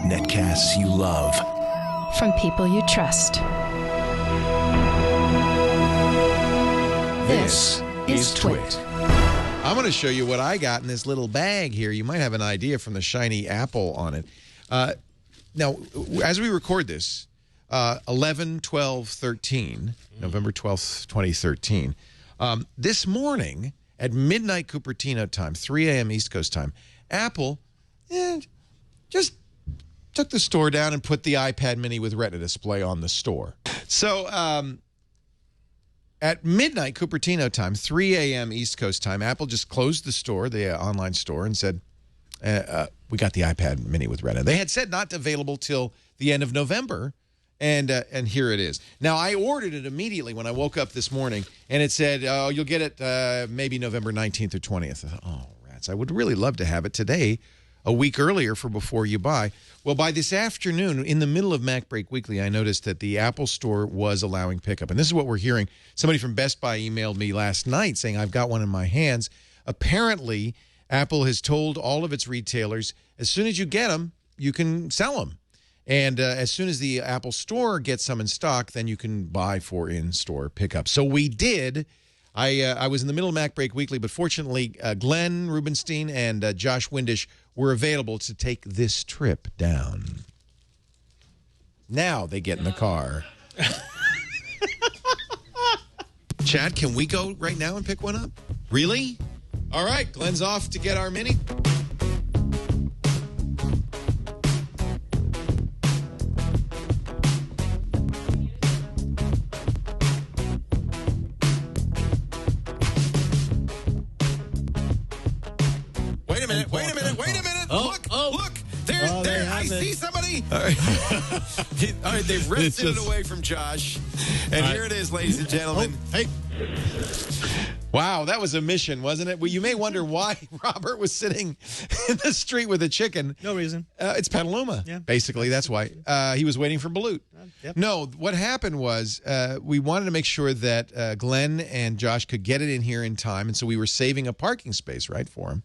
Netcasts you love. From people you trust. This is Twit. I'm going to show you what I got in this little bag here. You might have an idea from the shiny apple on it. Now, as we record this, 11/12/13, November 12th, 2013, this morning at midnight Cupertino time, 3 a.m. East Coast time, Apple just took the store down and put the iPad mini with Retina Display on the store. So at midnight Cupertino time, 3 a.m. East Coast time, Apple just closed the store, the online store, and said, we got the iPad mini with Retina. They had said not available till the end of November, and here it is. Now, I ordered it immediately when I woke up this morning, and it said, oh, you'll get it maybe November 19th or 20th. I thought, oh, rats, I would really love to have it today, a week earlier for before you buy. Well, by this afternoon, in the middle of Mac Break Weekly, I noticed that the Apple Store was allowing pickup. And this is what we're hearing. Somebody from Best Buy emailed me last night saying, I've got one in my hands. Apparently, Apple has told all of its retailers, as soon as you get them, you can sell them. And as soon as the Apple Store gets some in stock, then you can buy for in-store pickup. So we did. I was in the middle of Mac Break Weekly, but fortunately, Glenn Rubenstein and Josh Windish were available to take this trip down. Now they get in the car. Chad, can we go right now and pick one up? Really? All right, Glenn's off to get our mini. Wait a minute. Look. There, I see somebody. All right. All right, they've wrested it away from Josh. And here it is, ladies and gentlemen. Hey. Wow, that was a mission, wasn't it? Well, you may wonder why Robert was sitting in the street with a chicken. No reason. It's Petaluma. Yeah. Basically, that's why. He was waiting for Balut. Yep. No, what happened was we wanted to make sure that Glenn and Josh could get it in here in time, and so we were saving a parking space, right, for him.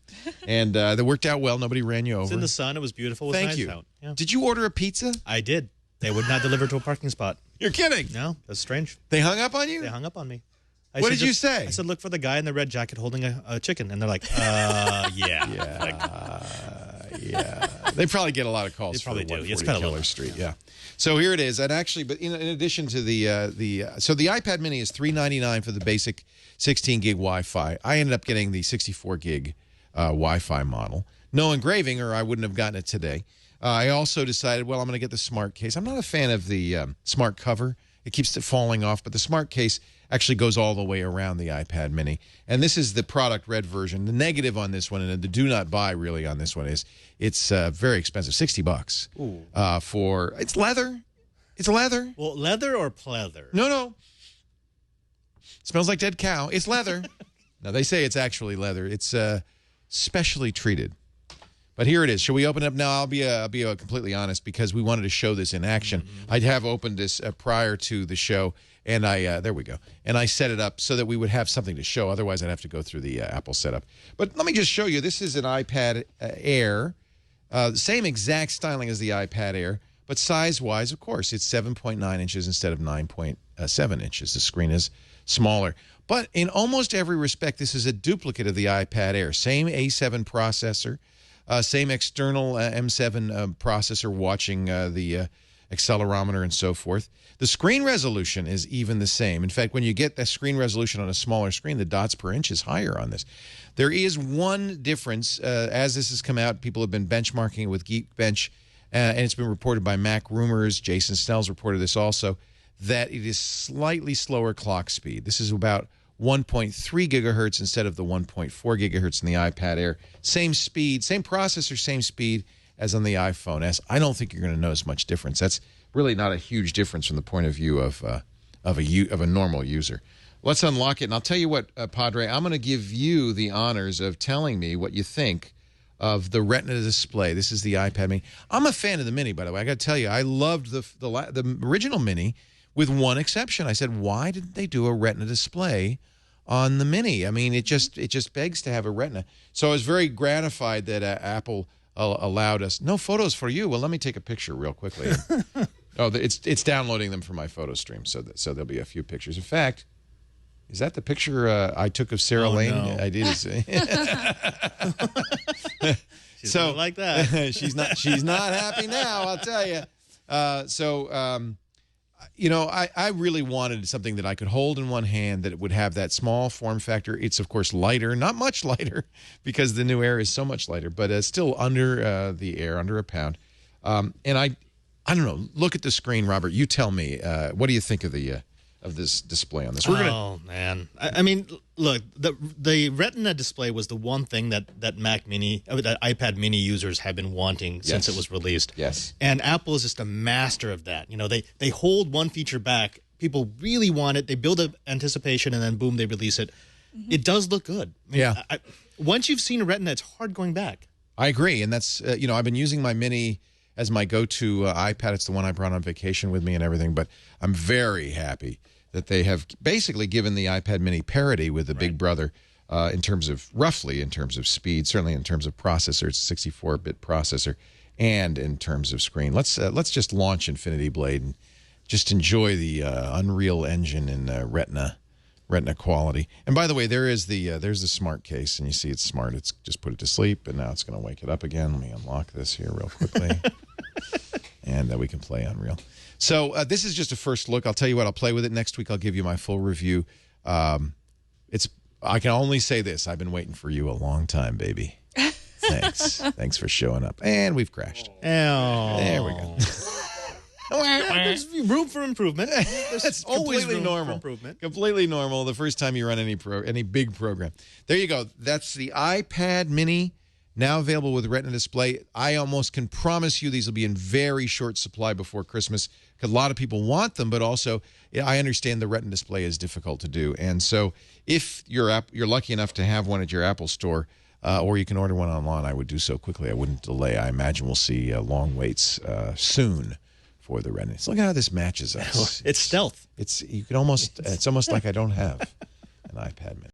And that worked out well. Nobody ran you over. It's in the sun. It was beautiful. It was Thank nice you. out. Yeah. Did you order a pizza? I did. They would not deliver to a parking spot. You're kidding. No, that's strange. They hung up on you? They hung up on me. What did you say? I said, look for the guy in the red jacket holding a chicken. And they're like, yeah. Yeah. They probably get a lot of calls. They probably for do. It's 140 Keller Street. Yeah. So here it is. And actually, but in addition to so the iPad mini is $399 for the basic 16 gig Wi-Fi. I ended up getting the 64 gig Wi-Fi model. No engraving, or I wouldn't have gotten it today. I also decided, well, I'm going to get the smart case. I'm not a fan of the smart cover. It keeps it falling off, but the smart case actually goes all the way around the iPad mini. And this is the product red version. The negative on this one, and the do not buy really on this one, is it's very expensive, $60 for, it's leather. It's leather. Well, leather or pleather? No. Smells like dead cow. It's leather. No, they say it's actually leather. It's specially treated. But here it is. Shall we open it up now? I'll be completely honest, because we wanted to show this in action. I have opened this prior to the show, and there we go. And I set it up so that we would have something to show. Otherwise, I'd have to go through the Apple setup. But let me just show you. This is an iPad Air, same exact styling as the iPad Air, but size-wise, of course, it's 7.9 inches instead of 9.7 inches. The screen is smaller. But in almost every respect, this is a duplicate of the iPad Air. Same A7 processor. Same external M7 processor watching the accelerometer and so forth. The screen resolution is even the same. In fact, when you get the screen resolution on a smaller screen, the dots per inch is higher on this. There is one difference. As this has come out, people have been benchmarking it with Geekbench, and it's been reported by Mac Rumors. Jason Snell's reported this also, that it is slightly slower clock speed. This is about 1.3 gigahertz instead of the 1.4 gigahertz in the iPad Air. Same speed, same processor, same speed as on the iPhone S. I don't think you're going to notice much difference. That's really not a huge difference from the point of view of a normal user. Let's unlock it, and I'll tell you what, Padre, I'm going to give you the honors of telling me what you think of the Retina Display. This is the iPad mini. I'm a fan of the mini, by the way. I got to tell you, I loved the original mini, with one exception. I said, why didn't they do a Retina Display on the mini? I mean, it just begs to have a Retina. So I was very gratified that Apple allowed us. No photos for you. Well, let me take a picture real quickly. Oh, it's downloading them from my photo stream, so there'll be a few pictures. In fact, is that the picture I took of Sarah Lane? No. I did. She's not like that. she's not happy now, I'll tell you. You know, I really wanted something that I could hold in one hand that would have that small form factor. It's, of course, lighter, not much lighter because the new Air is so much lighter, but still under the Air, under a pound. And I don't know. Look at the screen, Robert. You tell me. What do you think of this display on this? Oh, man. I mean, look, the Retina display was the one thing that Mac Mini, that iPad Mini users have been wanting since it was released. Yes. And Apple is just a master of that. You know, they hold one feature back. People really want it. They build up anticipation, and then boom, they release it. It does look good. I mean, once you've seen a Retina, it's hard going back. I agree, and that's you know, I've been using my Mini as my go-to iPad. It's the one I brought on vacation with me and everything. But I'm very happy that they have basically given the iPad Mini parity with the Big Brother roughly in terms of speed, certainly in terms of processor. It's a 64-bit processor, and in terms of screen. Let's just launch Infinity Blade and just enjoy the Unreal Engine in Retina quality. And by the way, there's the smart case, and you see it's smart. It's just put it to sleep, and now it's going to wake it up again. Let me unlock this here real quickly, and we can play Unreal. So this is just a first look. I'll tell you what, I'll play with it next week. I'll give you my full review. I can only say this. I've been waiting for you a long time, baby. Thanks. Thanks for showing up. And we've crashed. Oh. There we go. There's room for improvement. That's always completely room normal. for improvement. Completely normal the first time you run any big program. There you go. That's the iPad Mini, now available with Retina Display. I almost can promise you these will be in very short supply before Christmas because a lot of people want them, but also I understand the Retina Display is difficult to do. And so if you're lucky enough to have one at your Apple store, or you can order one online, I would do so quickly. I wouldn't delay. I imagine we'll see long waits soon for the Retina. Look at how this matches us. It's stealth. It's almost like I don't have an iPad Mini.